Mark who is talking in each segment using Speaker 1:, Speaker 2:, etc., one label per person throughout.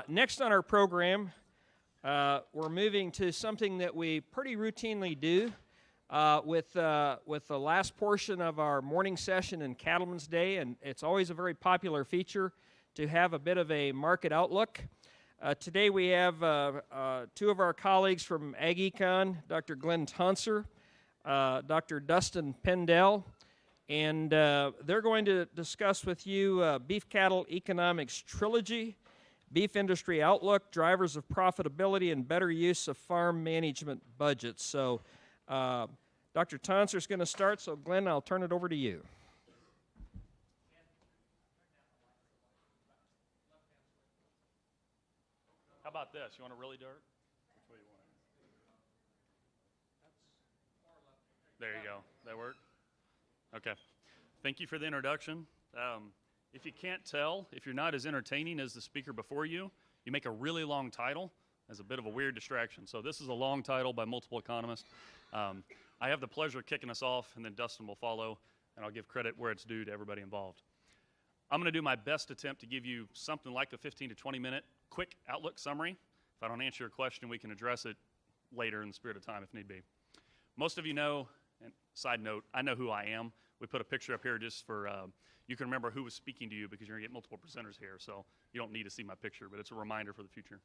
Speaker 1: Next on our program, we're moving to something that we pretty routinely do with the last portion of our morning session in Cattlemen's Day, and it's always a very popular feature to have a bit of a market outlook. Today we have two of our colleagues from Ag Econ, Dr. Glynn Tonsor, Dr. Dustin Pendell, and they're going to discuss with you Beef Cattle Economics Trilogy, Beef Industry Outlook, Drivers of Profitability, and Better Use of Farm Management Budgets. So Dr. Tonsor is going to start, so Glynn, I'll turn it over to you.
Speaker 2: How about this? You want it really dark? Which way you want it? There you go. That work? Okay. Thank you for the introduction. If you can't tell, if you're not as entertaining as the speaker before you, you make a really long title as a bit of a weird distraction. So this is a long title by multiple economists. I have the pleasure of kicking us off, and then Dustin will follow, and I'll give credit where it's due to everybody involved. I'm going to do my best attempt to give you something like a 15 to 20 minute quick outlook summary. If I don't answer your question, we can address it later in the spirit of time if need be. Most of you know, and side note, I know who I am. We put a picture up here just for, you can remember who was speaking to you because you're going to get multiple presenters here, so you don't need to see my picture, but it's a reminder for the future.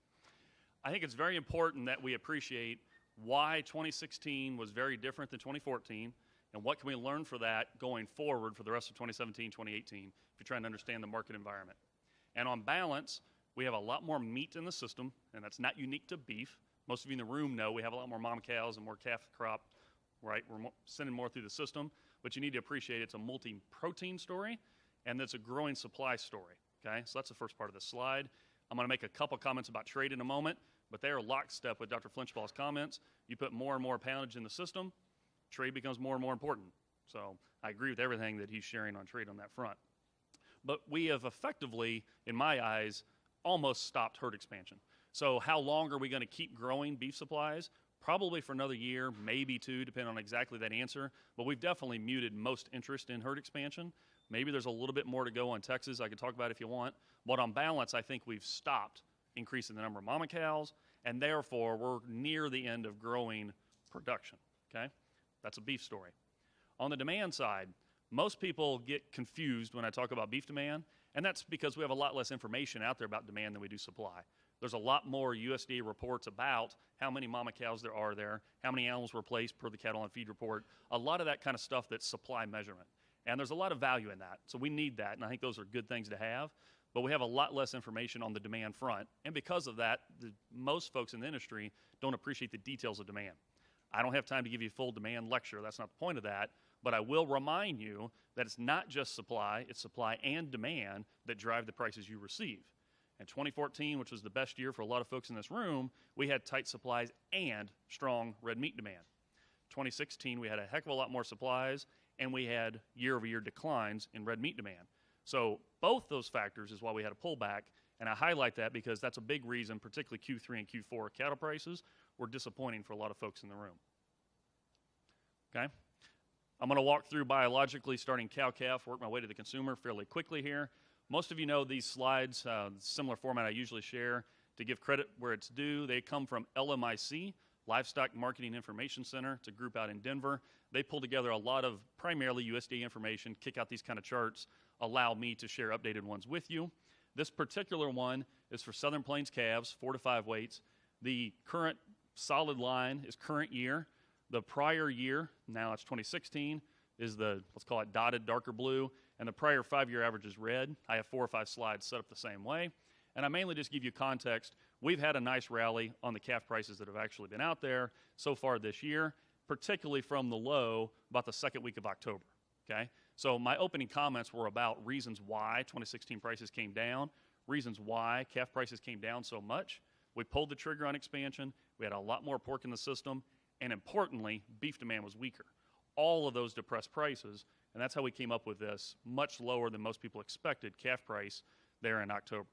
Speaker 2: I think it's very important that we appreciate why 2016 was very different than 2014, and what can we learn for that going forward for the rest of 2017, 2018, if you're trying to understand the market environment. And on balance, we have a lot more meat in the system, and that's not unique to beef. Most of you in the room know we have a lot more mom cows and more calf crop, right? We're sending more through the system, but you need to appreciate it's a multi-protein story, and it's a growing supply story, okay? So that's the first part of this slide. I'm going to make a couple comments about trade in a moment, but they are lockstep with Dr. Flinchball's comments. You put more and more poundage in the system, trade becomes more and more important. So I agree with everything that he's sharing on trade on that front. But we have effectively, in my eyes, almost stopped herd expansion. So how long are we going to keep growing beef supplies? Probably for another year, maybe two, depending on exactly that answer. But we've definitely muted most interest in herd expansion. Maybe there's a little bit more to go on Texas. I could talk about it if you want. But on balance, I think we've stopped increasing the number of mama cows, and therefore we're near the end of growing production, okay? That's a beef story. On the demand side, most people get confused when I talk about beef demand, and that's because we have a lot less information out there about demand than we do supply. There's a lot more USDA reports about how many mama cows there are there, how many animals were placed per the cattle on feed report, a lot of that kind of stuff that's supply measurement. And there's a lot of value in that, so we need that, and I think those are good things to have, but we have a lot less information on the demand front, and because of that, most folks in the industry don't appreciate the details of demand. I don't have time to give you a full demand lecture, that's not the point of that, but I will remind you that it's not just supply, it's supply and demand that drive the prices you receive. In 2014, which was the best year for a lot of folks in this room, we had tight supplies and strong red meat demand. 2016, we had a heck of a lot more supplies, and we had year-over-year declines in red meat demand. So both those factors is why we had a pullback, and I highlight that because that's a big reason, particularly Q3 and Q4 cattle prices were disappointing for a lot of folks in the room. Okay? I'm going to walk through biologically, starting cow-calf, work my way to the consumer fairly quickly here. Most of you know these slides, similar format I usually share. To give credit where it's due, they come from LMIC, Livestock Marketing Information Center. It's a group out in Denver. They pull together a lot of primarily USDA information, kick out these kind of charts, allow me to share updated ones with you. This particular one is for Southern Plains calves, 4 to 5 weights. The current solid line is current year. The prior year, now it's 2016, is the, let's call it dotted darker blue, and the prior 5-year average is red. I have 4 or 5 slides set up the same way. And I mainly just give you context. We've had a nice rally on the calf prices that have actually been out there so far this year, particularly from the low about the second week of October, okay? So my opening comments were about reasons why 2016 prices came down, reasons why calf prices came down so much. We pulled the trigger on expansion. We had a lot more pork in the system, and importantly, beef demand was weaker. All of those depressed prices, and that's how we came up with this much lower than most people expected calf price there in October.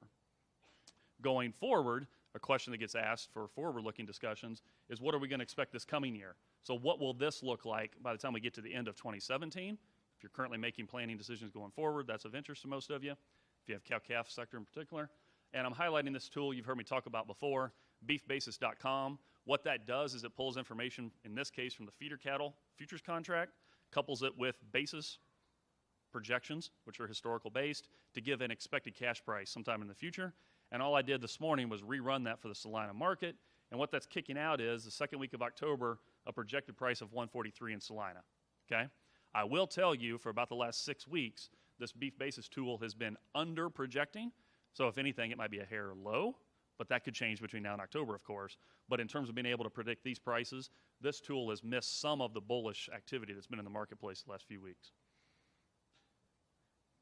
Speaker 2: Going forward, a question that gets asked for forward-looking discussions is what are we going to expect this coming year? So what will this look like by the time we get to the end of 2017? If you're currently making planning decisions going forward, that's of interest to most of you, if you have cow-calf sector in particular. And I'm highlighting this tool you've heard me talk about before, beefbasis.com. What that does is it pulls information, in this case from the feeder cattle futures contract, couples it with basis projections, which are historical based, to give an expected cash price sometime in the future. And all I did this morning was rerun that for the Salina market. And what that's kicking out is the second week of October, a projected price of 143 in Salina. Okay? I will tell you for about the last 6 weeks, this beef basis tool has been under projecting. So if anything, it might be a hair low, but that could change between now and October, of course. But in terms of being able to predict these prices, this tool has missed some of the bullish activity that's been in the marketplace the last few weeks.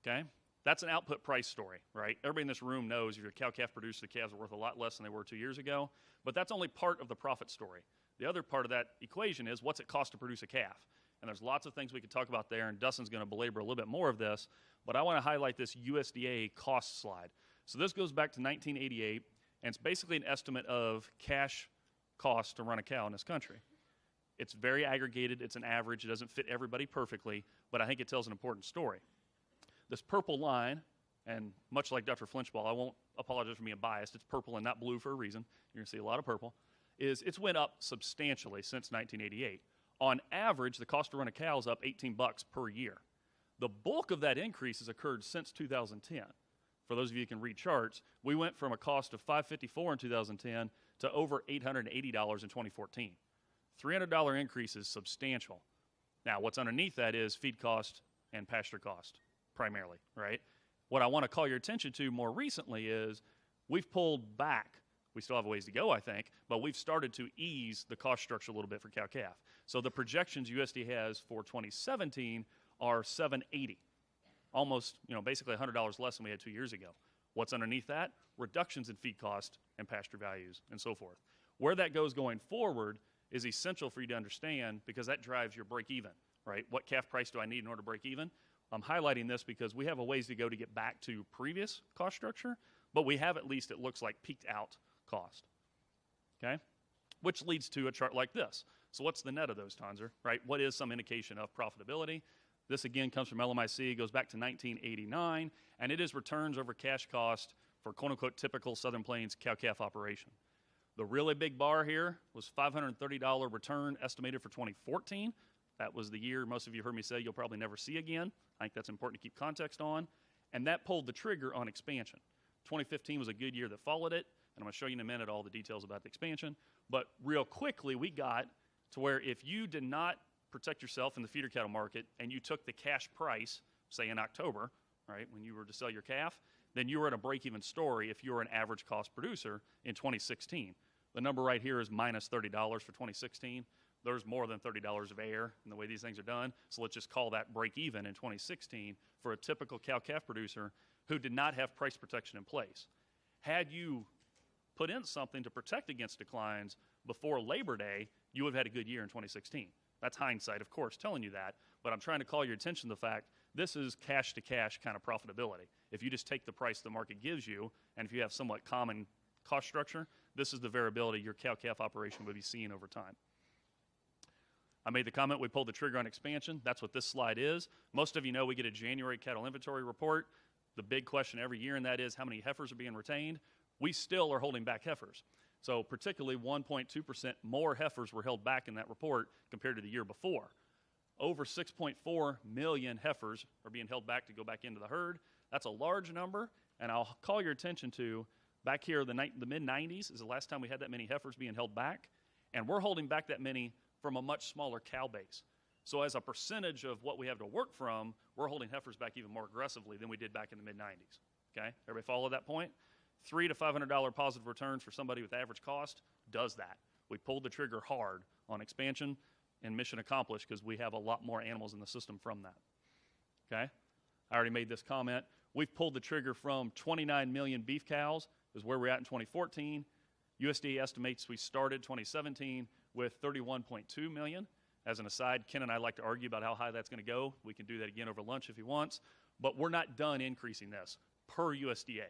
Speaker 2: Okay? That's an output price story, right? Everybody in this room knows if you're a cow-calf producer, the calves are worth a lot less than they were 2 years ago. But that's only part of the profit story. The other part of that equation is what's it cost to produce a calf? And there's lots of things we could talk about there, and Dustin's going to belabor a little bit more of this. But I want to highlight this USDA cost slide. So this goes back to 1988, and it's basically an estimate of cash cost to run a cow in this country. It's very aggregated. It's an average. It doesn't fit everybody perfectly, but I think it tells an important story. This purple line, and much like Dr. Flinchball, I won't apologize for being biased. It's purple and not blue for a reason. You're going to see a lot of purple. It's went up substantially since 1988. On average, the cost to run a cow is up $18 per year. The bulk of that increase has occurred since 2010. For those of you who can read charts, we went from a cost of $554 in 2010 to over $880 in 2014. $300 increase is substantial. Now, what's underneath that is feed cost and pasture cost, primarily, right? What I want to call your attention to more recently is we've pulled back. We still have a ways to go, I think, but we've started to ease the cost structure a little bit for cow-calf. So the projections USDA has for 2017 are $780, almost, basically $100 less than we had 2 years ago. What's underneath that? Reductions in feed cost and pasture values and so forth. Where that goes going forward is essential for you to understand because that drives your break even, right? What calf price do I need in order to break even? I'm highlighting this because we have a ways to go to get back to previous cost structure, but we have at least, it looks like, peaked out cost, okay? Which leads to a chart like this. So what's the net of those, Tonsor, right? What is some indication of profitability? This, again, comes from LMIC, goes back to 1989, and it is returns over cash cost for quote-unquote typical Southern Plains cow-calf operation. The really big bar here was $530 return estimated for 2014. That was the year most of you heard me say you'll probably never see again. I think that's important to keep context on. And that pulled the trigger on expansion. 2015 was a good year that followed it, and I'm going to show you in a minute all the details about the expansion. But real quickly, we got to where if you did not protect yourself in the feeder cattle market and you took the cash price, say in October, right, when you were to sell your calf, then you were at a break-even story if you were an average cost producer in 2016. The number right here is minus $30 for 2016. There's more than $30 of air in the way these things are done, so let's just call that break-even in 2016 for a typical cow-calf producer who did not have price protection in place. Had you put in something to protect against declines before Labor Day, you would have had a good year in 2016. That's hindsight, of course, telling you that, but I'm trying to call your attention to the fact this is cash-to-cash kind of profitability. If you just take the price the market gives you, and if you have somewhat common cost structure, this is the variability your cow-calf operation would be seeing over time. I made the comment we pulled the trigger on expansion. That's what this slide is. Most of you know we get a January cattle inventory report. The big question every year in that is how many heifers are being retained. We still are holding back heifers. So particularly 1.2% more heifers were held back in that report compared to the year before. Over 6.4 million heifers are being held back to go back into the herd. That's a large number, and I'll call your attention to back here, the mid-90s is the last time we had that many heifers being held back, and we're holding back that many from a much smaller cow base. So as a percentage of what we have to work from, we're holding heifers back even more aggressively than we did back in the mid-90s, okay? Everybody follow that point? $300 to $500 positive returns for somebody with average cost does that. We pulled the trigger hard on expansion and mission accomplished because we have a lot more animals in the system from that, okay? I already made this comment. We've pulled the trigger from 29 million beef cows is where we're at in 2014. USDA estimates we started 2017 with 31.2 million. As an aside, Ken and I like to argue about how high that's going to go. We can do that again over lunch if he wants. But we're not done increasing this per USDA.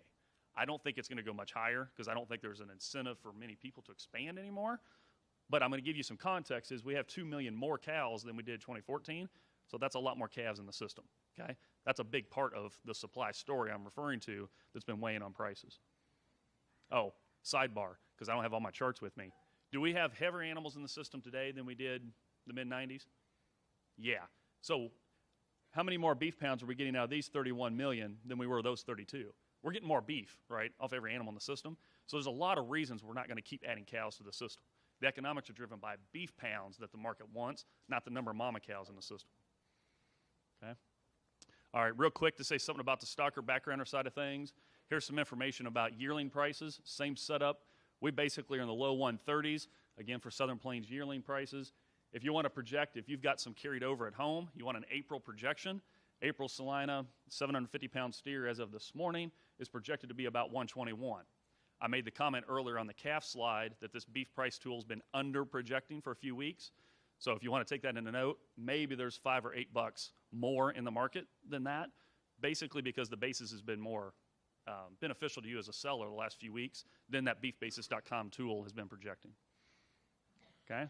Speaker 2: I don't think it's going to go much higher because I don't think there's an incentive for many people to expand anymore. But I'm going to give you some context is we have 2 million more cows than we did in 2014. So that's a lot more calves in the system, okay? That's a big part of the supply story I'm referring to that's been weighing on prices. Oh, sidebar, because I don't have all my charts with me. Do we have heavier animals in the system today than we did the mid-90s? Yeah. So how many more beef pounds are we getting out of these 31 million than we were those 32? We're getting more beef, right, off every animal in the system. So there's a lot of reasons we're not going to keep adding cows to the system. The economics are driven by beef pounds that the market wants, not the number of mama cows in the system. Okay? All right, real quick to say something about the stocker backgrounder side of things. Here's some information about yearling prices. Same setup. We basically are in the low 130s, again, for Southern Plains yearling prices. If you want to project, if you've got some carried over at home, you want an April projection. April Salina, 750-pound steer as of this morning, is projected to be about 121. I made the comment earlier on the calf slide that this beef price tool has been under projecting for a few weeks. So if you want to take that into note, maybe there's $5 or $8 more in the market than that, basically because the basis has been more beneficial to you as a seller the last few weeks than that beefbasis.com tool has been projecting. Okay?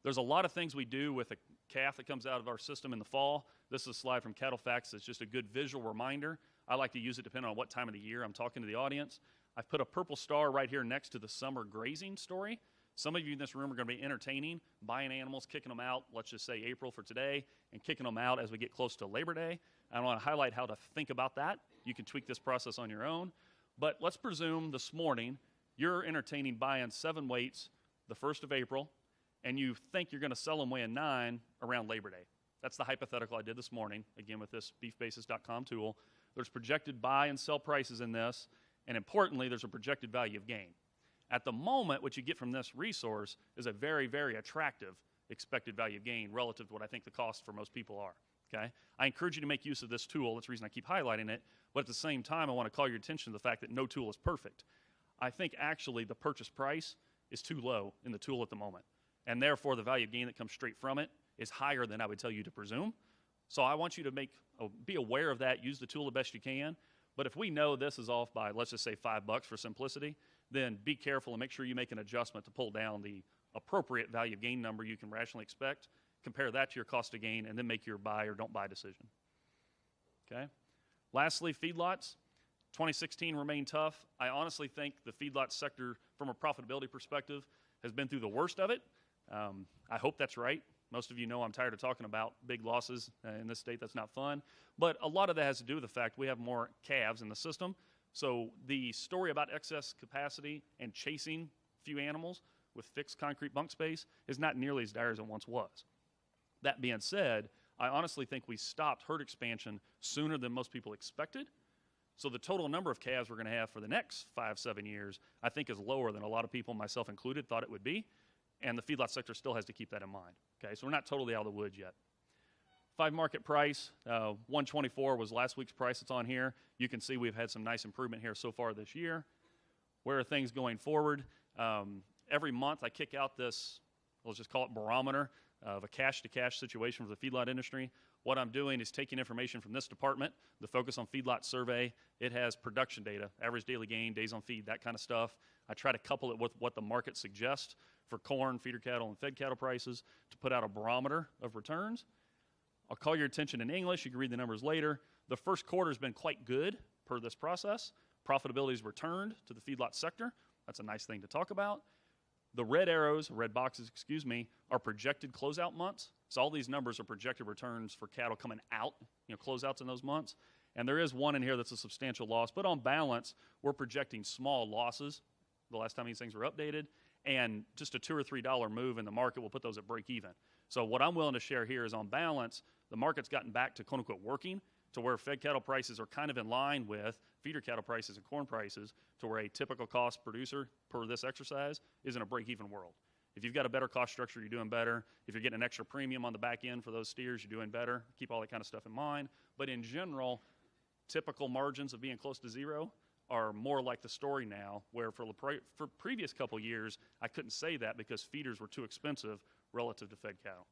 Speaker 2: There's a lot of things we do with a calf that comes out of our system in the fall. This is a slide from Cattle Facts that's just a good visual reminder. I like to use it depending on what time of the year I'm talking to the audience. I've put a purple star right here next to the summer grazing story. Some of you in this room are going to be entertaining, buying animals, kicking them out, let's just say April for today, and kicking them out as we get close to Labor Day. I want to highlight how to think about that. You can tweak this process on your own. But let's presume this morning you're entertaining buying 7 weights the 1st of April, and you think you're going to sell them weighing 9 around Labor Day. That's the hypothetical I did this morning, again with this beefbasis.com tool. There's projected buy and sell prices in this, and importantly, there's a projected value of gain. At the moment, what you get from this resource is a very, very attractive expected value of gain relative to what I think the cost for most people are. Okay? I encourage you to make use of this tool. That's the reason I keep highlighting it. But at the same time, I want to call your attention to the fact that no tool is perfect. I think actually the purchase price is too low in the tool at the moment. And therefore, the value of gain that comes straight from it is higher than I would tell you to presume. So I want you to be aware of that, use the tool the best you can. But if we know this is off by, let's just say $5 for simplicity, then be careful and make sure you make an adjustment to pull down the appropriate value of gain number you can rationally expect. Compare that to your cost of gain, and then make your buy or don't buy decision. Okay? Lastly, feedlots. 2016 remained tough. I honestly think the feedlot sector, from a profitability perspective, has been through the worst of it. I hope that's right. Most of you know I'm tired of talking about big losses in this state. That's not fun. But a lot of that has to do with the fact we have more calves in the system. So the story about excess capacity and chasing few animals with fixed concrete bunk space is not nearly as dire as it once was. That being said, I honestly think we stopped herd expansion sooner than most people expected. So the total number of calves we're going to have for the next 5-7 years, I think, is lower than a lot of people, myself included, thought it would be. And the feedlot sector still has to keep that in mind. Okay, so we're not totally out of the woods yet. 5 market price, 124 was last week's price. It's on here. You can see we've had some nice improvement here so far this year. Where are things going forward? Every month I kick out this, let's just call it barometer, of a cash-to-cash situation for the feedlot industry. What I'm doing is taking information from this department, the Focus on Feedlot survey. It has production data, average daily gain, days on feed, that kind of stuff. I try to couple it with what the market suggests for corn, feeder cattle, and fed cattle prices to put out a barometer of returns. I'll call your attention in English. You can read the numbers later. The first quarter has been quite good per this process. Profitability has returned to the feedlot sector. That's a nice thing to talk about. The red arrows, red boxes, are projected closeout months. So all these numbers are projected returns for cattle coming out, closeouts in those months. And there is one in here that's a substantial loss. But on balance, we're projecting small losses the last time these things were updated. And just a $2 or $3 move in the market will put those at break even. So what I'm willing to share here is on balance, the market's gotten back to quote unquote working to where fed cattle prices are kind of in line with feeder cattle prices and corn prices to where a typical cost producer per this exercise is in a break-even world. If you've got a better cost structure, you're doing better. If you're getting an extra premium on the back end for those steers, you're doing better. Keep all that kind of stuff in mind. But in general, typical margins of being close to zero are more like the story now, where for previous couple years, I couldn't say that because feeders were too expensive relative to fed cattle.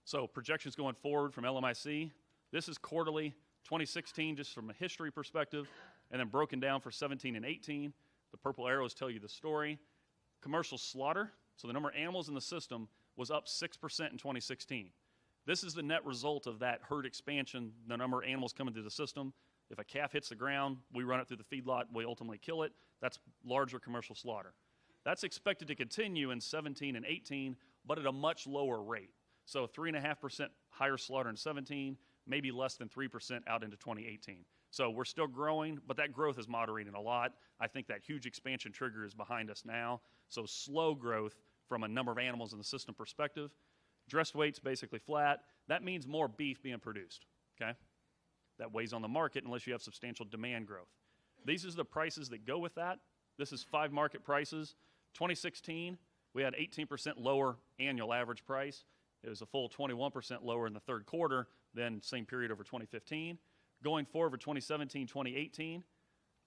Speaker 2: So projections going forward from LMIC. This is quarterly 2016 just from a history perspective, and then broken down for 17 and 18. The purple arrows tell you the story. Commercial slaughter, so the number of animals in the system was up 6% in 2016. This is the net result of that herd expansion, the number of animals coming through the system. If a calf hits the ground, we run it through the feedlot, we ultimately kill it. That's larger commercial slaughter. That's expected to continue in 17 and 18, but at a much lower rate. So 3.5% higher slaughter in 17, maybe less than 3% out into 2018. So we're still growing, but that growth is moderating a lot. I think that huge expansion trigger is behind us now. So slow growth from a number of animals in the system perspective. Dressed weight's basically flat. That means more beef being produced, okay? That weighs on the market unless you have substantial demand growth. These are the prices that go with that. This is 5 market prices. 2016, we had 18% lower annual average price. It was a full 21% lower in the third quarter than same period over 2015. Going forward for 2017, 2018,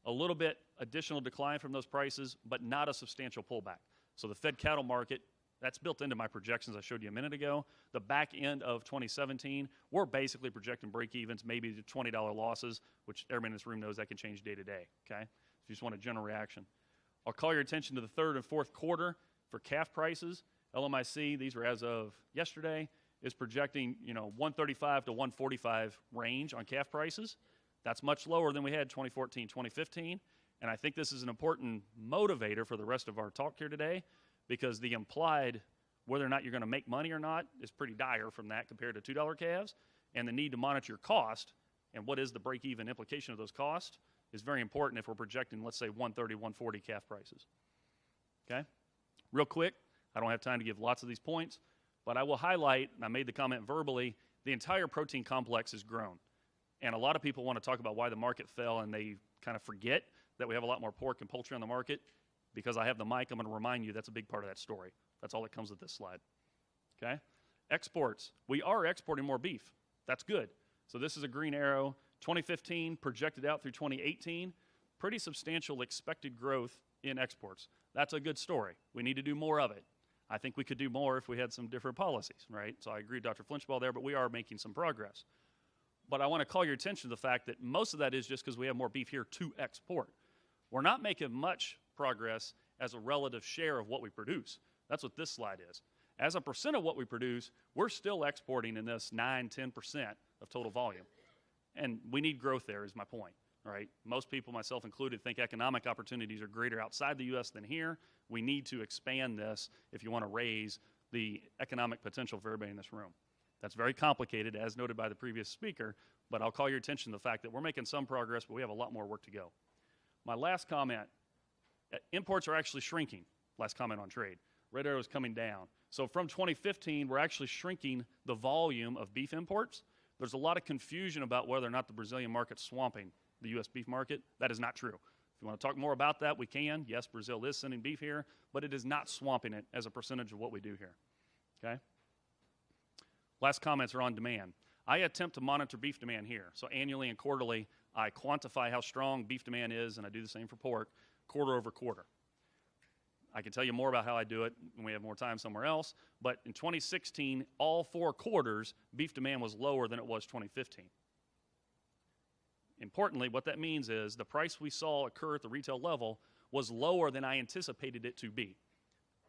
Speaker 2: a little bit additional decline from those prices, but not a substantial pullback. So the fed cattle market, that's built into my projections I showed you a minute ago. The back end of 2017, we're basically projecting break-evens, maybe to $20 losses, which everybody in this room knows that can change day to day, okay? If you just want a general reaction. I'll call your attention to the third and fourth quarter for calf prices. LMIC, these are as of yesterday, is projecting 135 to 145 range on calf prices. That's much lower than we had 2014, 2015. And I think this is an important motivator for the rest of our talk here today, because the implied whether or not you're going to make money or not is pretty dire from that compared to $2 calves. And the need to monitor your cost and what is the break-even implication of those costs is very important if we're projecting, let's say, 130, 140 calf prices. Okay? Real quick, I don't have time to give lots of these points, but I will highlight, and I made the comment verbally, the entire protein complex has grown. And a lot of people want to talk about why the market fell, and they kind of forget that we have a lot more pork and poultry on the market. Because I have the mic, I'm going to remind you that's a big part of that story. That's all that comes with this slide. Okay? Exports. We are exporting more beef. That's good. So this is a green arrow. 2015 projected out through 2018. Pretty substantial expected growth in exports. That's a good story. We need to do more of it. I think we could do more if we had some different policies, right? So I agree with Dr. Flinchball there, but we are making some progress. But I want to call your attention to the fact that most of that is just because we have more beef here to export. We're not making much progress as a relative share of what we produce. That's what this slide is. As a percent of what we produce, we're still exporting in this 9-10% of total volume. And we need growth there is my point, right? Most people, myself included, think economic opportunities are greater outside the U.S. than here. We need to expand this if you want to raise the economic potential for everybody in this room. That's very complicated, as noted by the previous speaker, but I'll call your attention to the fact that we're making some progress, but we have a lot more work to go. My last comment, imports are actually shrinking. Last comment on trade. Red arrow is coming down. So from 2015, we're actually shrinking the volume of beef imports. There's a lot of confusion about whether or not the Brazilian market's swamping the U.S. beef market. That is not true. If you want to talk more about that, we can. Yes, Brazil is sending beef here, but it is not swamping it as a percentage of what we do here. Okay? Last comments are on demand. I attempt to monitor beef demand here. So annually and quarterly, I quantify how strong beef demand is, and I do the same for pork, quarter over quarter. I can tell you more about how I do it when we have more time somewhere else, but in 2016, all 4 quarters, beef demand was lower than it was 2015. Importantly, what that means is the price we saw occur at the retail level was lower than I anticipated it to be.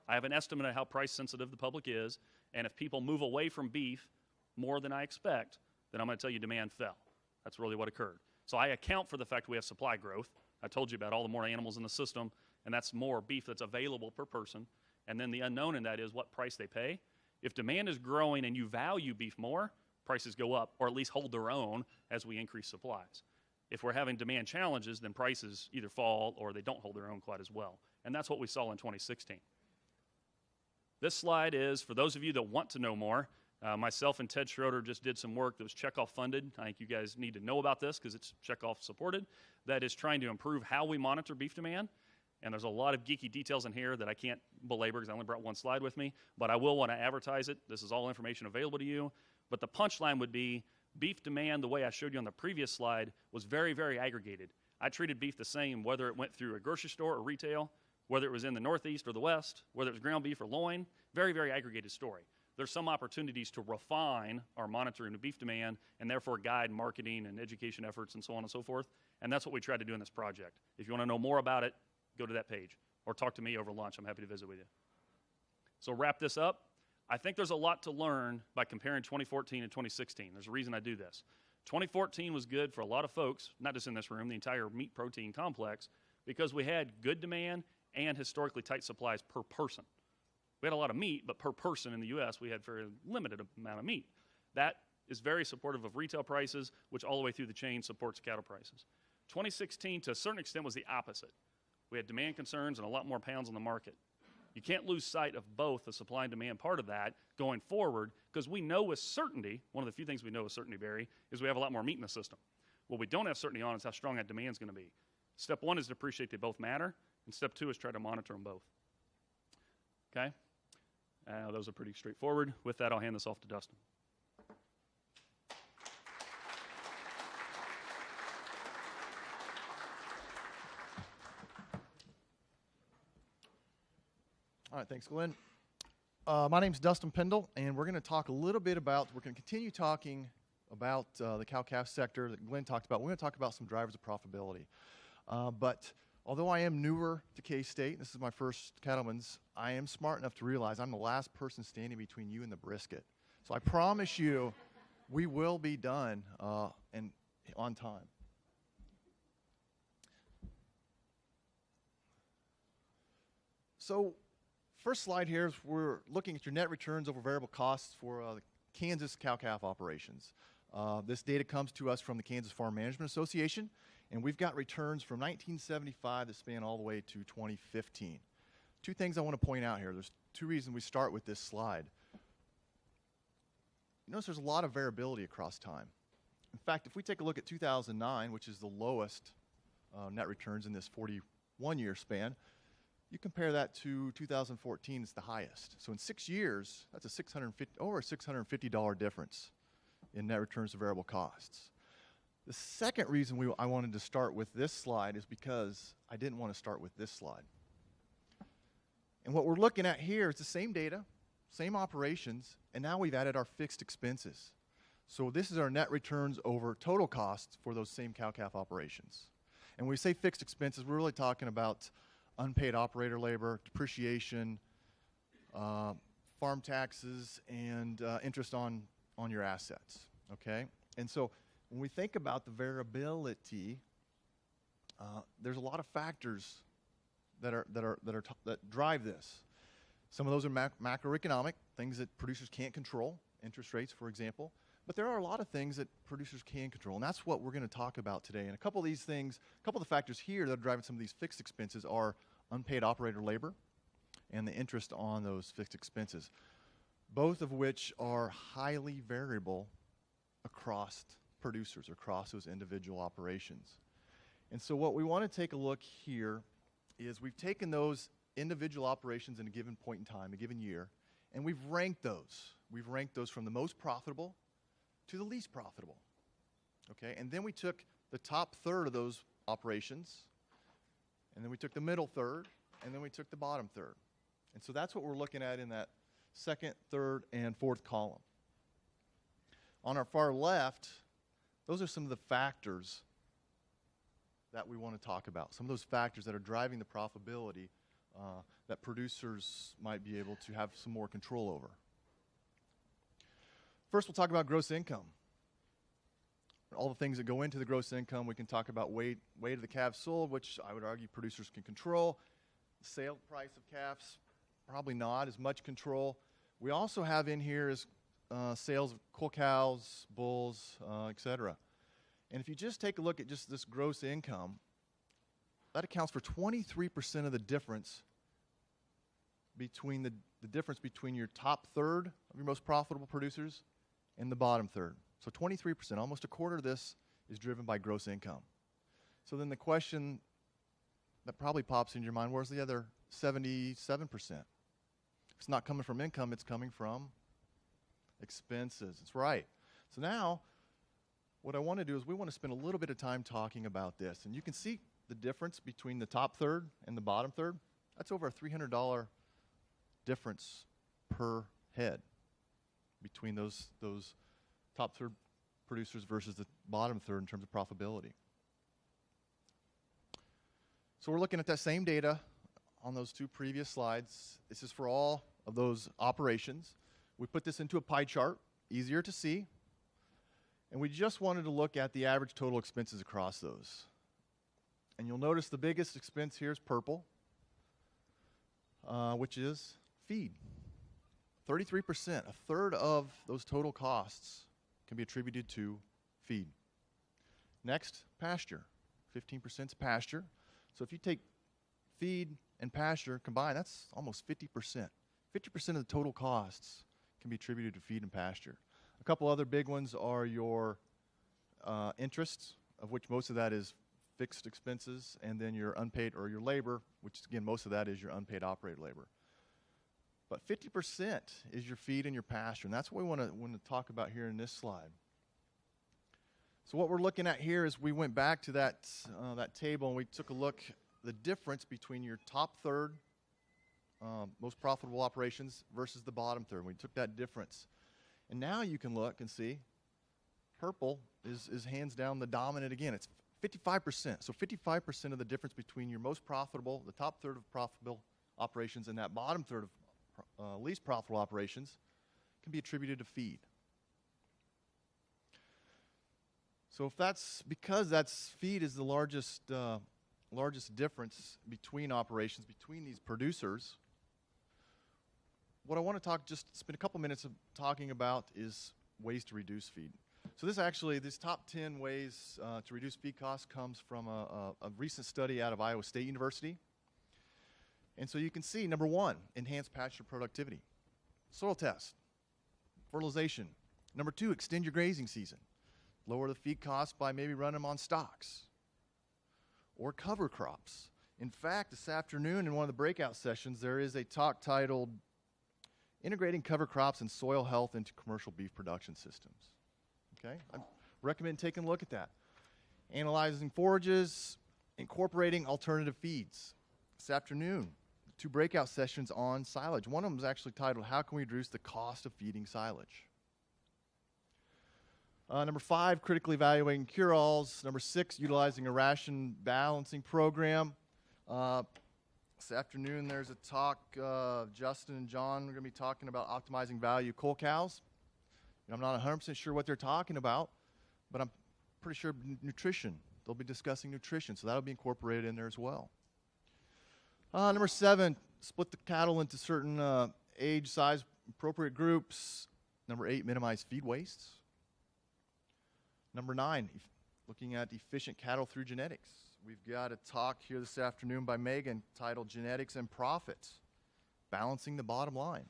Speaker 2: I have an estimate of how price sensitive the public is, and if people move away from beef more than I expect, then I'm going to tell you demand fell. That's really what occurred. So I account for the fact we have supply growth. I told you about all the more animals in the system, and that's more beef that's available per person. And then the unknown in that is what price they pay. If demand is growing and you value beef more, prices go up, or at least hold their own as we increase supplies. If we're having demand challenges, then prices either fall or they don't hold their own quite as well. And that's what we saw in 2016. This slide is, for those of you that want to know more, myself and Ted Schroeder just did some work that was Checkoff funded. I think you guys need to know about this because it's Checkoff supported. That is trying to improve how we monitor beef demand. And there's a lot of geeky details in here that I can't belabor because I only brought one slide with me. But I will want to advertise it. This is all information available to you. But the punchline would be beef demand, the way I showed you on the previous slide, was very, very aggregated. I treated beef the same whether it went through a grocery store or retail, whether it was in the Northeast or the West, whether it was ground beef or loin. Very, very aggregated story. There's some opportunities to refine our monitoring of beef demand and therefore guide marketing and education efforts and so on and so forth. And that's what we tried to do in this project. If you want to know more about it, go to that page or talk to me over lunch. I'm happy to visit with you. So wrap this up. I think there's a lot to learn by comparing 2014 and 2016. There's a reason I do this. 2014 was good for a lot of folks, not just in this room, the entire meat protein complex, because we had good demand and historically tight supplies per person. We had a lot of meat, but per person in the U.S., we had very limited amount of meat. That is very supportive of retail prices, which all the way through the chain supports cattle prices. 2016, to a certain extent, was the opposite. We had demand concerns and a lot more pounds on the market. You can't lose sight of both the supply and demand part of that going forward, because we know with certainty, one of the few things we know with certainty, Barry, is we have a lot more meat in the system. What we don't have certainty on is how strong that demand is going to be. Step one is to appreciate they both matter, and step two is try to monitor them both. Okay? Those are pretty straightforward. With that, I'll hand this off to Dustin.
Speaker 3: All right, thanks, Glynn. My name's Dustin Pendell, and we're going to talk a little bit about, we're going to continue talking about the cow-calf sector that Glynn talked about. We're going to talk about some drivers of profitability. But although I am newer to K-State, this is my first Cattlemen's, I am smart enough to realize I'm the last person standing between you and the brisket. So I promise you we will be done and on time. So first slide here is we're looking at your net returns over variable costs for the Kansas cow-calf operations. This data comes to us from the Kansas Farm Management Association, and we've got returns from 1975 that span all the way to 2015. Two things I want to point out here. There's two reasons we start with this slide. You notice there's a lot of variability across time. In fact, if we take a look at 2009, which is the lowest net returns in this 41-year span, you compare that to 2014, it's the highest. So in 6 years, that's over a $650 difference in net returns to variable costs. The second reason I wanted to start with this slide is because I didn't want to start with this slide. And what we're looking at here is the same data, same operations, and now we've added our fixed expenses. So this is our net returns over total costs for those same cow-calf operations. And when we say fixed expenses, we're really talking about unpaid operator labor, depreciation, farm taxes, and interest on your assets, okay? And so when we think about the variability, there's a lot of factors that drive this. Some of those are macroeconomic, things that producers can't control, interest rates, for example. But there are a lot of things that producers can control, and that's what we're going to talk about today. And a couple of these things, a couple of the factors here that are driving some of these fixed expenses are unpaid operator labor and the interest on those fixed expenses, both of which are highly variable across producers, across those individual operations. And so what we want to take a look here is we've taken those individual operations in a given point in time, a given year, and we've ranked those. We've ranked those from the most profitable to the least profitable, okay? And then we took the top third of those operations, and then we took the middle third, and then we took the bottom third. And so that's what we're looking at in that second, third, and fourth column. On our far left, those are some of the factors that we want to talk about, some of those factors that are driving the profitability that producers might be able to have some more control over. First, we'll talk about gross income. All the things that go into the gross income. We can talk about weight of the calves sold, which I would argue producers can control. The sale price of calves, probably not as much control. We also have in here is sales of cull cows, bulls, etc. And if you just take a look at just this gross income, that accounts for 23% of the difference between the difference between your top third of your most profitable producers and the bottom third. So 23%, almost a quarter of this is driven by gross income. So then the question that probably pops into your mind, where's the other 77%? If it's not coming from income, it's coming from expenses. That's right. So now what I want to do is we want to spend a little bit of time talking about this. And you can see the difference between the top third and the bottom third. That's over a $300 difference per head between those top third producers versus the bottom third in terms of profitability. So we're looking at that same data on those two previous slides. This is for all of those operations. We put this into a pie chart, easier to see. And we just wanted to look at the average total expenses across those. And you'll notice the biggest expense here is purple, which is feed. 33%, a third of those total costs can be attributed to feed. Next, pasture. 15% is pasture. So if you take feed and pasture combined, that's almost 50%. 50% of the total costs can be attributed to feed and pasture. A couple other big ones are your interests, of which most of that is fixed expenses, and then your unpaid or your labor, which again, most of that is your unpaid operated labor. But 50% is your feed and your pasture, and that's what we want to talk about here in this slide. So what we're looking at here is we went back to that table and we took a look the difference between your top third most profitable operations versus the bottom third. We took that difference. And now you can look and see purple is hands down the dominant again. It's 55%. So 55% of the difference between your most profitable, the top third of profitable operations, and that bottom third of least profitable operations can be attributed to feed. So if that's because feed is the largest difference between operations, between these producers, what I want to spend a couple minutes of talking about is ways to reduce feed. So this top 10 ways to reduce feed costs comes from a recent study out of Iowa State University. And so you can see, number one, enhance pasture productivity. Soil test, fertilization. Number two, extend your grazing season. Lower the feed costs by maybe running them on stocks or cover crops. In fact, this afternoon in one of the breakout sessions, there is a talk titled Integrating Cover Crops and Soil Health into Commercial Beef Production Systems. Okay? I recommend taking a look at that. Analyzing forages, incorporating alternative feeds. This afternoon, 2 breakout sessions on silage. One of them is actually titled, How Can We Reduce the Cost of Feeding Silage? Number 5, critically evaluating cure-alls. Number 6, utilizing a ration balancing program. This afternoon, there's a talk, Dustin and John are going to be talking about optimizing value coal cows. I'm not 100% sure what they're talking about, but I'm pretty sure nutrition. They'll be discussing nutrition, so that'll be incorporated in there as well. Number 7, split the cattle into certain age, size, appropriate groups. Number 8, minimize feed wastes. Number 9, looking at efficient cattle through genetics. We've got a talk here this afternoon by Megan titled Genetics and Profits, Balancing the Bottom Line.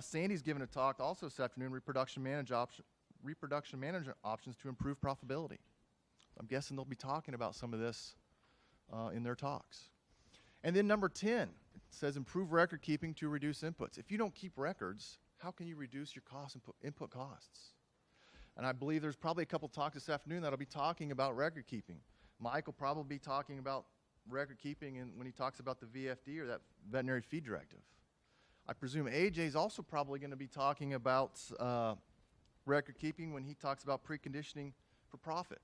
Speaker 3: Sandy's given a talk also this afternoon, Reproduction Management Options to Improve Profitability. I'm guessing they'll be talking about some of this in their talks. And then number 10, it says improve record keeping to reduce inputs. If you don't keep records, how can you reduce your input costs? And I believe there's probably a couple talks this afternoon that'll be talking about record keeping. Mike will probably be talking about record keeping when he talks about the VFD or that veterinary feed directive. I presume AJ is also probably going to be talking about record keeping when he talks about preconditioning for profit,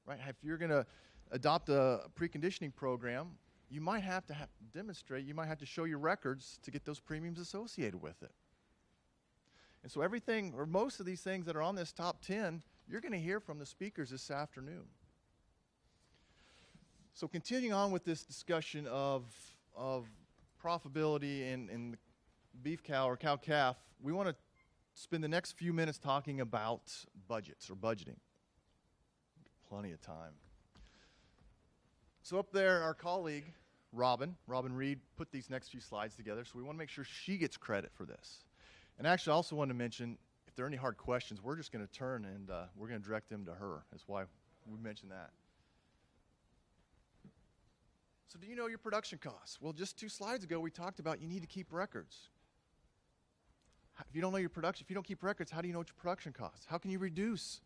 Speaker 3: right? If you're going to adopt a preconditioning program, you might have to demonstrate, you might have to show your records to get those premiums associated with it. And so everything, or most of these things that are on this top 10, you're going to hear from the speakers this afternoon. So continuing on with this discussion of profitability in the beef cow or cow-calf, we want to spend the next few minutes talking about budgets or budgeting. Plenty of time. So up there, our colleague, Robin Reed, put these next few slides together, so we want to make sure she gets credit for this. And actually, I also want to mention, if there are any hard questions, we're just going to turn and we're going to direct them to her. That's why we mentioned that. So do you know your production costs? Well, just 2 slides ago, we talked about you need to keep records. If you don't know your production, if you don't keep records, how do you know what your production costs? How can you reduce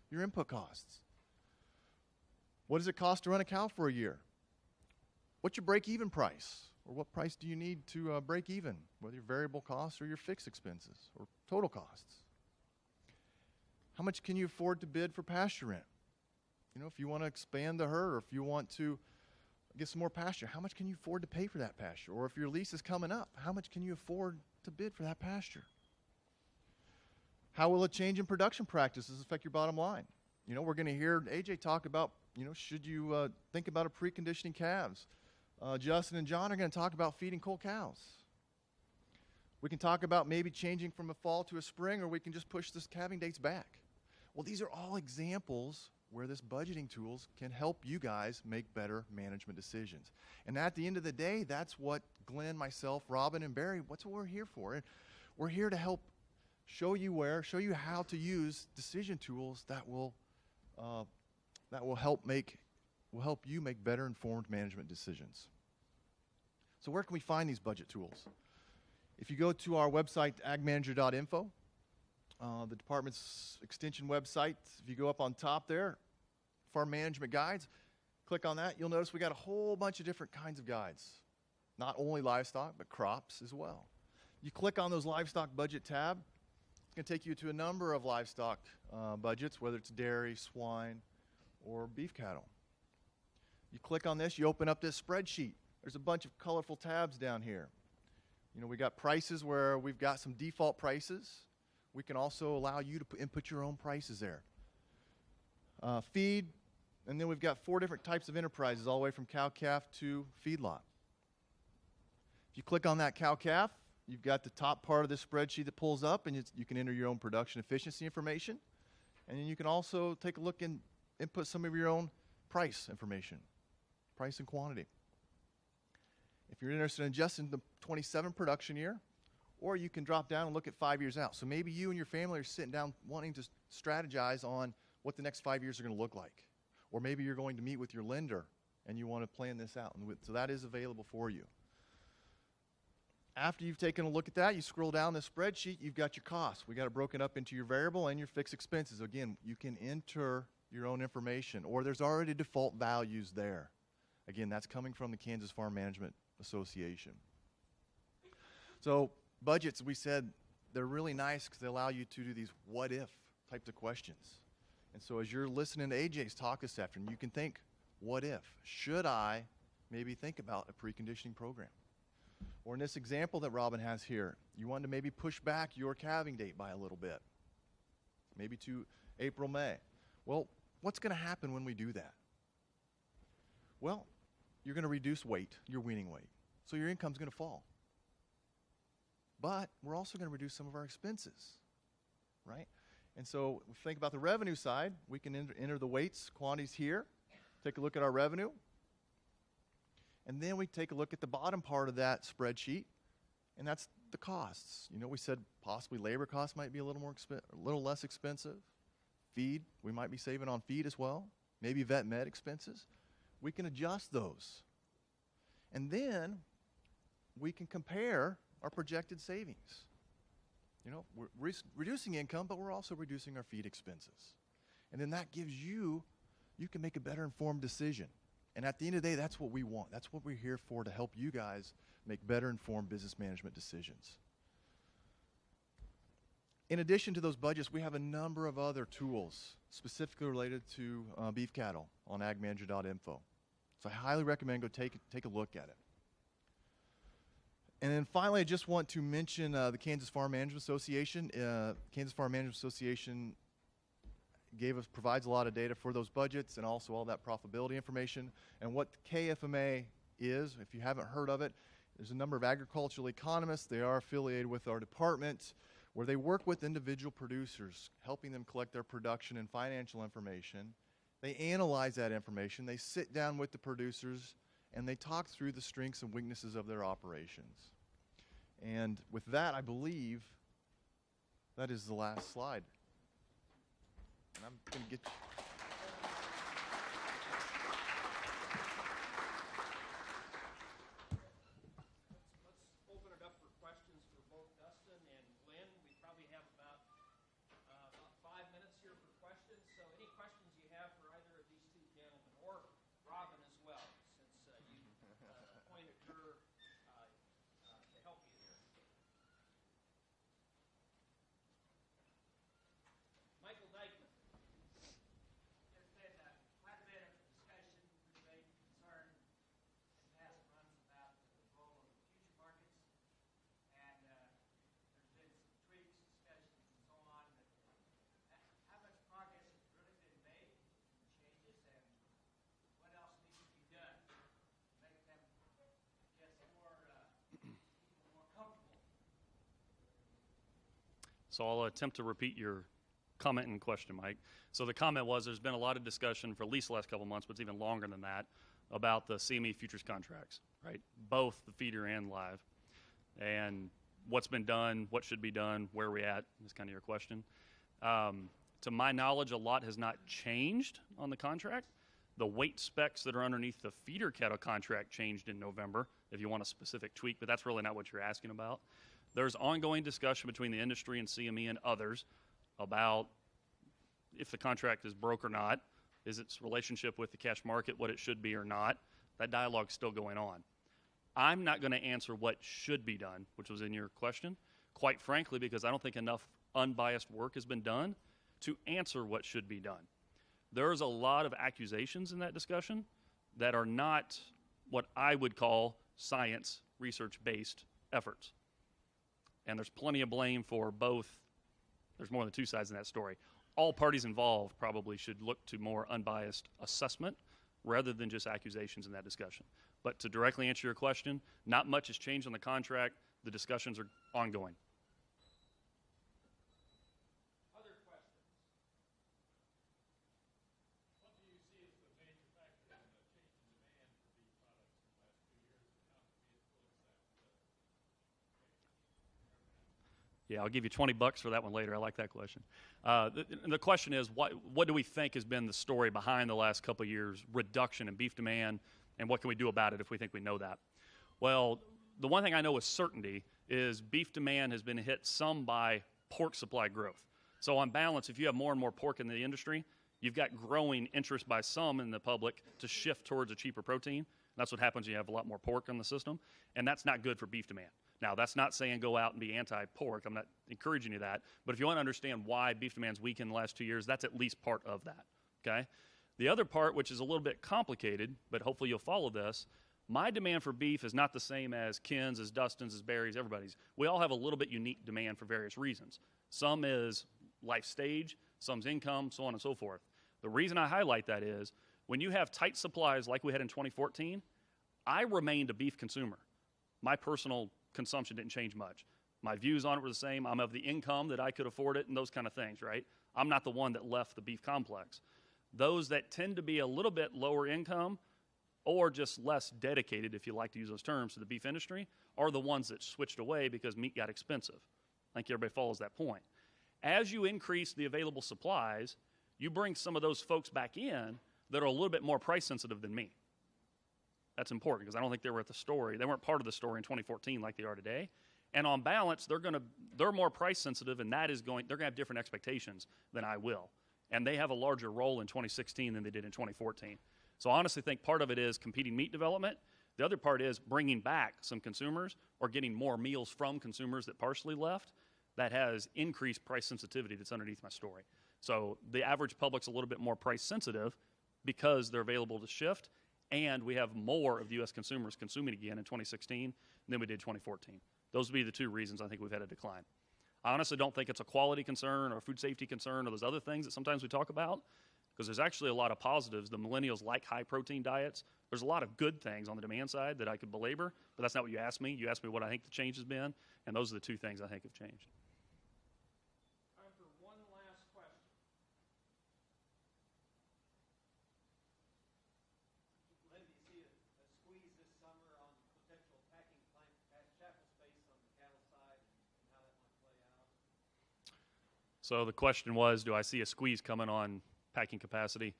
Speaker 3: your input costs? What does it cost to run a cow for a year? What's your break-even price? Or what price do you need to break even, whether your variable costs or your fixed expenses or total costs? How much can you afford to bid for pasture rent? You know, if you want to expand the herd or if you want to get some more pasture, how much can you afford to pay for that pasture? Or if your lease is coming up, how much can you afford to bid for that pasture? How will a change in production practices affect your bottom line? You know, we're going to hear AJ talk about, you know, should you think about a preconditioning calves? Justin and John are going to talk about feeding cold cows. We can talk about maybe changing from a fall to a spring, or we can just push this calving dates back. Well, these are all examples where this budgeting tools can help you guys make better management decisions. And at the end of the day, that's what Glynn, myself, Robin, and Barry, what's what we're here for. And we're here to help show you how to use decision tools that will help you make better informed management decisions. So where can we find these budget tools? If you go to our website, agmanager.info, the department's extension website, if you go up on top there, farm management guides, click on that, you'll notice we got a whole bunch of different kinds of guides. Not only livestock, but crops as well. You click on those livestock budget tab, it's going to take you to a number of livestock budgets, whether it's dairy, swine, or beef cattle. You click on this, you open up this spreadsheet. There's a bunch of colorful tabs down here. You know, we got prices where we've got some default prices. We can also allow you to input your own prices there. Feed, and then we've got 4 different types of enterprises, all the way from cow-calf to feedlot. If you click on that cow-calf, you've got the top part of this spreadsheet that pulls up, and you can enter your own production efficiency information. And then you can also take a look and input some of your own price information, price and quantity. If you're interested in just in the 27 production year, or you can drop down and look at 5 years out. So maybe you and your family are sitting down wanting to strategize on what the next 5 years are going to look like. Or maybe you're going to meet with your lender and you want to plan this out. And so that is available for you. After you've taken a look at that, you scroll down the spreadsheet, you've got your costs. We got it broken up into your variable and your fixed expenses. Again, you can enter your own information, or there's already default values there. Again, that's coming from the Kansas Farm Management Association. So budgets, we said, they're really nice because they allow you to do these what-if types of questions. And so as you're listening to AJ's talk this afternoon, you can think, what if? Should I maybe think about a preconditioning program? Or in this example that Robin has here, you want to maybe push back your calving date by a little bit, maybe to April, May. Well, what's going to happen when we do that? Well, you're going to reduce weight, your weaning weight. So your income's going to fall. But we're also going to reduce some of our expenses, right? And so if we think about the revenue side, we can enter the weights, quantities here, take a look at our revenue, and then we take a look at the bottom part of that spreadsheet, and that's the costs. You know, we said possibly labor costs might be a little less expensive. Feed, we might be saving on feed as well. Maybe vet med expenses. We can adjust those. And then we can compare our projected savings. You know, we're reducing income, but we're also reducing our feed expenses. And then that gives you can make a better informed decision. And at the end of the day, that's what we want. That's what we're here for, to help you guys make better informed business management decisions. In addition to those budgets, we have a number of other tools specifically related to beef cattle on agmanager.info. So I highly recommend go take a look at it. And then finally, I just want to mention the Kansas Farm Management Association. Kansas Farm Management Association provides a lot of data for those budgets and also all that profitability information. And what KFMA is, if you haven't heard of it, there's a number of agricultural economists. They are affiliated with our department, where they work with individual producers, helping them collect their production and financial information. They analyze that information. They sit down with the producers, and they talk through the strengths and weaknesses of their operations. And with that, I believe that is the last slide. And I'm going to get you.
Speaker 1: Let's open it up for questions for both Dustin and Glynn. We probably have about 5 minutes here for questions. So any questions you have for either of these two gentlemen, or Robin as well, since you appointed her to help you here. Michael Dykeman.
Speaker 2: So I'll attempt to repeat your comment and question, Mike. So the comment was there's been a lot of discussion for at least the last couple months, but it's even longer than that, about the CME futures contracts, right? Both the feeder and live. And what's been done, what should be done, where are we at is kind of your question. To my knowledge, a lot has not changed on the contract. The weight specs that are underneath the feeder cattle contract changed in November, if you want a specific tweak, but that's really not what you're asking about. There's ongoing discussion between the industry and CME and others about if the contract is broke or not, is its relationship with the cash market what it should be or not. That dialogue's still going on. I'm not going to answer what should be done, which was in your question, quite frankly, because I don't think enough unbiased work has been done to answer what should be done. There's a lot of accusations in that discussion that are not what I would call science, research-based efforts. And there's plenty of blame for both. There's more than two sides in that story. All parties involved probably should look to more unbiased assessment rather than just accusations in that discussion. But to directly answer your question, not much has changed on the contract. The discussions are ongoing.
Speaker 1: Other questions?
Speaker 4: What do you see as the major factor in the change in demand for beef products in the last 2 years, and how can we influence that?
Speaker 2: Yeah, I'll give you $20 for that one later. I like that question. The question is, what do we think has been the story behind the last couple of years' reduction in beef demand, and what can we do about it if we think we know that? Well, the one thing I know with certainty is beef demand has been hit some by pork supply growth. So on balance, if you have more and more pork in the industry, you've got growing interest by some in the public to shift towards a cheaper protein. That's what happens when you have a lot more pork in the system, and that's not good for beef demand. Now, that's not saying go out and be anti-pork. I'm not encouraging you that. But if you want to understand why beef demand's weak in the last 2 years, that's at least part of that, okay? The other part, which is a little bit complicated, but hopefully you'll follow this, my demand for beef is not the same as Ken's, as Dustin's, as Barry's, everybody's. We all have a little bit unique demand for various reasons. Some is life stage, some's income, so on and so forth. The reason I highlight that is when you have tight supplies like we had in 2014, I remained a beef consumer. My personal consumption didn't change much. My views on it were the same. I'm of the income that I could afford it and those kind of things, right? I'm not the one that left the beef complex. Those that tend to be a little bit lower income or just less dedicated, if you like to use those terms, to the beef industry are the ones that switched away because meat got expensive. I think everybody follows that point. As you increase the available supplies, you bring some of those folks back in that are a little bit more price sensitive than me. That's important because I don't think they were at the story. They weren't part of the story in 2014 like they are today. And on balance, they're more price sensitive, and they're going to have different expectations than I will. And they have a larger role in 2016 than they did in 2014. So I honestly think part of it is competing meat development. The other part is bringing back some consumers or getting more meals from consumers that partially left. That has increased price sensitivity that's underneath my story. So the average public's a little bit more price sensitive because they're available to shift, and we have more of the U.S. consumers consuming again in 2016 than we did 2014. Those would be the two reasons I think we've had a decline. I honestly don't think it's a quality concern or a food safety concern or those other things that sometimes we talk about, because there's actually a lot of positives. The millennials like high-protein diets. There's a lot of good things on the demand side that I could belabor, but that's not what you asked me. You asked me what I think the change has been, and those are the two things I think have changed.
Speaker 1: Time for one last question.
Speaker 5: Glynn, do you see a squeeze this summer on potential packing chapel space on the cattle side and how that might play out?
Speaker 2: So the question was, do I see a squeeze coming on packing capacity?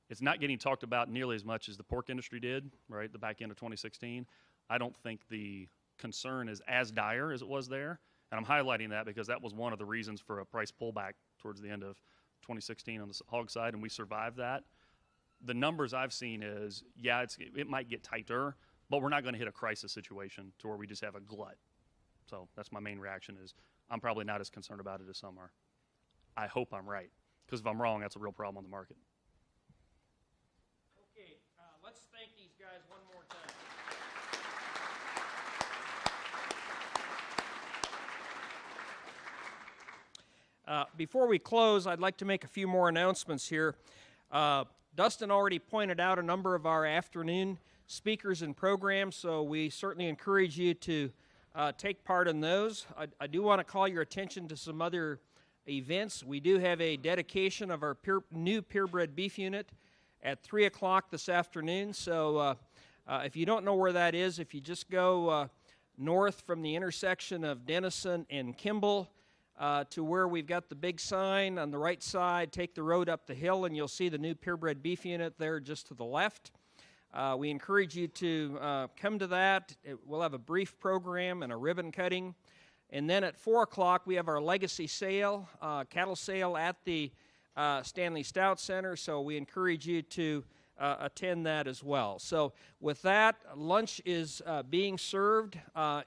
Speaker 2: It's not getting talked about nearly as much as the pork industry did, right, the back end of 2016. I don't think the concern is as dire as it was there, and I'm highlighting that because that was one of the reasons for a price pullback towards the end of 2016 on the hog side, and we survived that. The numbers I've seen is, yeah, it might get tighter, but we're not going to hit a crisis situation to where we just have a glut. So that's my main reaction is I'm probably not as concerned about it as some are. I hope I'm right, because if I'm wrong, that's a real problem on the market.
Speaker 1: Okay, let's thank these guys one more time. Before we close, I'd like to make a few more announcements here. Dustin already pointed out a number of our afternoon speakers and programs, so we certainly encourage you to take part in those. I do want to call your attention to some other events. We do have a dedication of our new purebred beef unit at 3 o'clock this afternoon. So if you don't know where that is, if you just go north from the intersection of Denison and Kimball to where we've got the big sign on the right side, take the road up the hill and you'll see the new purebred beef unit there just to the left. We encourage you to come to that. We'll have a brief program and a ribbon cutting. And then at 4 o'clock, we have our legacy sale, cattle sale at the Stanley Stout Center. So we encourage you to attend that as well. So with that, lunch is being served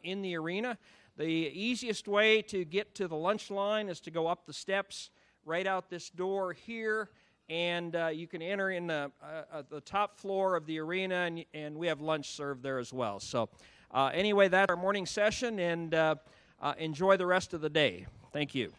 Speaker 1: in the arena. The easiest way to get to the lunch line is to go up the steps right out this door here, and you can enter in the top floor of the arena, and we have lunch served there as well. So anyway, that's our morning session, and enjoy the rest of the day. Thank you.